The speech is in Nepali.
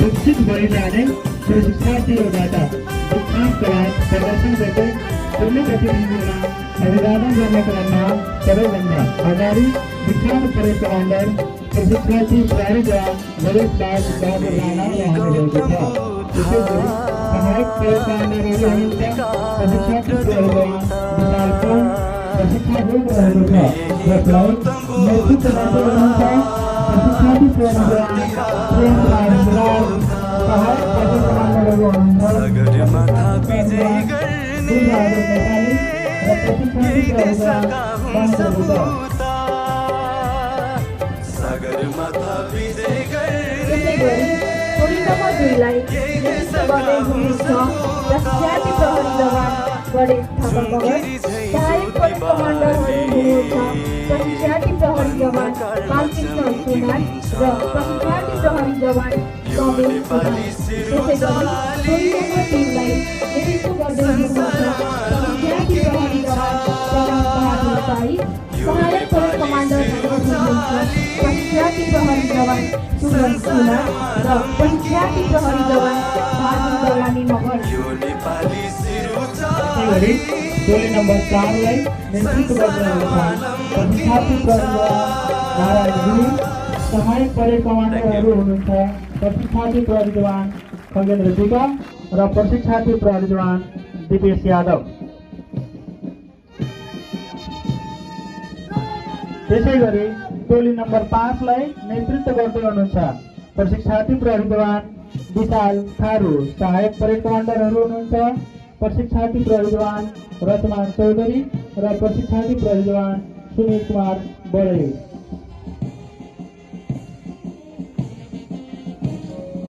विकसित भइजाने प्रशिक्षार्थीहरूबाट दीक्षान्तका बाद प्रदर्शन गर्दै कुनै गतिविधिमा अभिवादन गर्ने क्रममा सबैभन्दा अगाडि दीक्षान्त परेड कमान्डर प्रशिक्षार्थी प्रहरी जवान नरेश बहादुर राणा रहनुभएको छ। त्यसैगरी सहायक परेड कमान्डरहरू हुनुहुन्छ प्रशिक्षार्थी प्रहरी जवान विशाल कोल प्रशिक्षार्थी रहेको छ, जसलाई नेतृत्व गर्दै हुनुहुन्छ प्रशिक्षार्थी प्रहरी जवान प्रेम कुमार सुनार। सहायक परेड कमान्डरहरू हुनुहुन्छ दुर्गाबहादुर नेपाली र प्रशिक्षार्थी प्रहरी जवान टोली नम्बर 2 लाई नेतृत्व गर्दै हुनुहुन्छ प्रशिक्षार्थी प्रहरी जवान गणेश थापा मगर। सहायक परेड कमान्डरहरू हुनुहुन्छ प्रशिक्षार्थी प्रहरी जवान बालकृष्ण सुनार र प्रशिक्षार्थी प्रहरी जवान समीर सुनार। त्यसैगरी टोली नम्बर 3 लाई नेतृत्व गर्दै हुनुहुन्छ प्रशिक्षार्थी प्रहरी जवान प्रकाश बहादुर साई। सहायक परेड कमान्डरहरू हुनुहुन्छ प्रशिक्षार्थी प्रहरी जवान सुमन सुनार र प्रशिक्षार्थी प्रहरी जवान भानु दलानी मगर। त्यसैगरी टोली नम्बर 4 लाई नेतृत्व गर्दै हुनुहुन्छ प्रशिक्षार्थी प्रहरी जवान नारायण गुरुङ। सहायक परेड कमान्डरहरू हुनुहुन्छ प्रशिक्षार्थी प्रहरी जवान खगेन्द्र दुगा र प्रशिक्षार्थी प्रहरी जवान दिपेश यादव। त्यसैगरी टोली नम्बर 5 लाई नेतृत्व गर्दै हुनुहुन्छ प्रशिक्षार्थी प्रहरी जवान विशाल थारू। सहायक परेड कमान्डरहरू हुनुहुन्छ प्रशिक्षार्थी प्रहरी जवान रचमान चौधरी र प्रशिक्षार्थी प्रहरी जवान सुनिल कुमार बडे।